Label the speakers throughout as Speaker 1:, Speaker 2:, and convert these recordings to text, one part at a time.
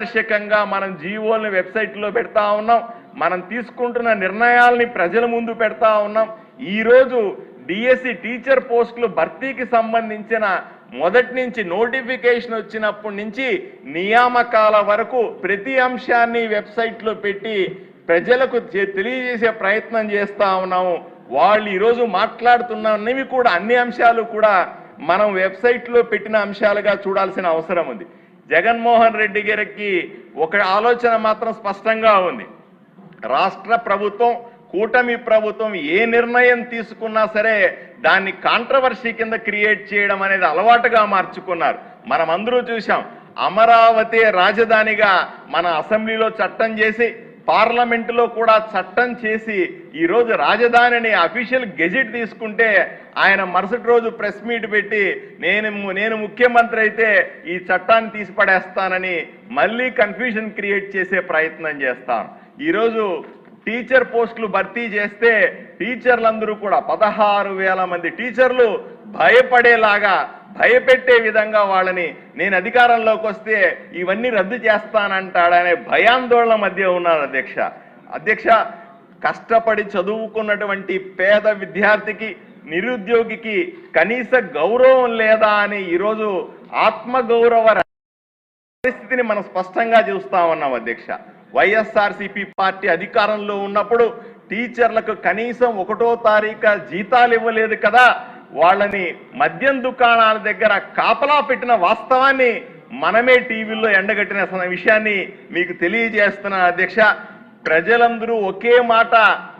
Speaker 1: పారదర్శకంగా మనం జీవోల్ని వెబ్సైట్లో పెడతా ఉన్నాం. మనం తీసుకుంటున్న నిర్ణయాల్ని ప్రజల ముందు పెడతా ఉన్నాం. ఈరోజు డిఎస్సి టీచర్ పోస్టులు భర్తీకి సంబంధించిన మొదటి నుంచి నోటిఫికేషన్ వచ్చినప్పటి నుంచి నియామకాల వరకు ప్రతి అంశాన్ని వెబ్సైట్లో పెట్టి ప్రజలకు తెలియజేసే ప్రయత్నం చేస్తా ఉన్నాము. వాళ్ళు ఈరోజు మాట్లాడుతున్నవి కూడా అన్ని అంశాలు కూడా మనం వెబ్సైట్లో పెట్టిన అంశాలుగా చూడాల్సిన అవసరం ఉంది. జగన్మోహన్ రెడ్డి గారికి ఒక ఆలోచన మాత్రం స్పష్టంగా ఉంది. రాష్ట్ర ప్రభుత్వం, కూటమి ప్రభుత్వం ఏ నిర్ణయం తీసుకున్నా సరే దాన్ని కాంట్రవర్సీ కింద క్రియేట్ చేయడం అనేది అలవాటుగా మార్చుకున్నారు. మనం అందరూ చూసాం. అమరావతి రాజధానిగా మన అసెంబ్లీలో చట్టం చేసి, పార్లమెంటులో కూడా చట్టం చేసి ఈరోజు రాజధానిని అఫీషియల్ గెజిట్ తీసుకుంటే ఆయన మరుసటి రోజు ప్రెస్ మీట్ పెట్టి నేను ముఖ్యమంత్రి అయితే ఈ చట్టాన్ని తీసిపడేస్తానని మళ్ళీ కన్ఫ్యూజన్ క్రియేట్ చేసే ప్రయత్నం చేస్తాను. ఈరోజు టీచర్ పోస్టులు భర్తీ చేస్తే టీచర్లందరూ కూడా 16,000 మంది టీచర్లు భయపడేలాగా, భయపెట్టే విధంగా వాళ్ళని నేను అధికారంలోకి వస్తే ఇవన్నీ రద్దు చేస్తానంటాడనే భయాందోళన మధ్య ఉన్నారు అధ్యక్ష. కష్టపడి చదువుకున్నటువంటి పేద విద్యార్థికి, నిరుద్యోగికి కనీస గౌరవం లేదా అని ఈరోజు ఆత్మగౌరవ పరిస్థితిని మనం స్పష్టంగా చూస్తా ఉన్నాం అధ్యక్ష. వైఎస్ఆర్సీపీ పార్టీ అధికారంలో ఉన్నప్పుడు టీచర్లకు కనీసం 1వ తారీఖు జీతాలు ఇవ్వలేదు కదా, వాళ్ళని మద్యం దుకాణాల దగ్గర కాపలా పెట్టిన వాస్తవాన్ని మనమే టీవీల్లో ఎండగట్టిన విషయాన్ని మీకు తెలియజేస్తున్నా అధ్యక్ష. ప్రజలందరూ ఒకే మాట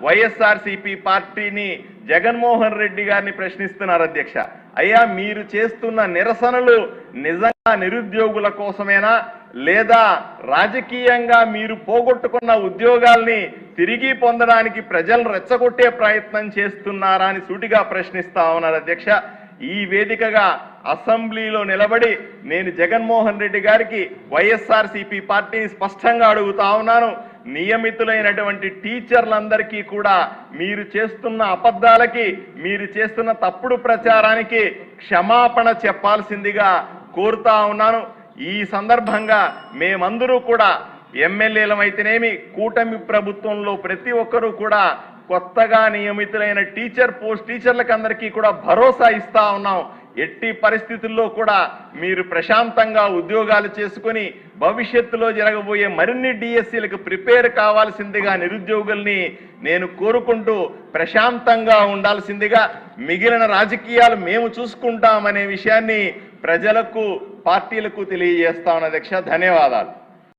Speaker 1: వైఎస్ఆర్సీపీ పార్టీని, జగన్మోహన్ రెడ్డి గారిని ప్రశ్నిస్తున్నారు అధ్యక్ష. అయ్యా, మీరు చేస్తున్న నిరసనలు నిజంగా నిరుద్యోగుల కోసమేనా, లేదా రాజకీయంగా మీరు పోగొట్టుకున్న ఉద్యోగాల్ని తిరిగి పొందడానికి ప్రజలను రెచ్చగొట్టే ప్రయత్నం చేస్తున్నారా అని సూటిగా ప్రశ్నిస్తా ఉన్నారు అధ్యక్ష. ఈ వేదికగా అసెంబ్లీలో నిలబడి నేను జగన్మోహన్ రెడ్డి గారికి, వైఎస్ఆర్సీపీ పార్టీని స్పష్టంగా అడుగుతా ఉన్నాను. నియమితులైనటువంటి టీచర్లందరికీ కూడా మీరు చేస్తున్న అబద్ధాలకి, మీరు చేస్తున్న తప్పుడు ప్రచారానికి క్షమాపణ చెప్పాల్సిందిగా కోరుతా ఉన్నాను. ఈ సందర్భంగా మేమందరూ కూడా ఎమ్మెల్యేలమైతేనేమి, కూటమి ప్రభుత్వంలో ప్రతి ఒక్కరూ కూడా కొత్తగా నియమితులైన టీచర్లకు అందరికీ కూడా భరోసా ఇస్తా ఉన్నాం. ఎట్టి పరిస్థితుల్లో కూడా మీరు ప్రశాంతంగా ఉద్యోగాలు చేసుకుని భవిష్యత్తులో జరగబోయే మరిన్ని డిఎస్సీలకు ప్రిపేర్ కావాల్సిందిగా నిరుద్యోగుల్ని నేను కోరుకుంటూ ప్రశాంతంగా ఉండాల్సిందిగా, మిగిలిన రాజకీయాలు మేము చూసుకుంటామనే విషయాన్ని ప్రజలకు, పార్టీలకు తెలియజేస్తా ఉన్న అధ్యక్ష. ధన్యవాదాలు.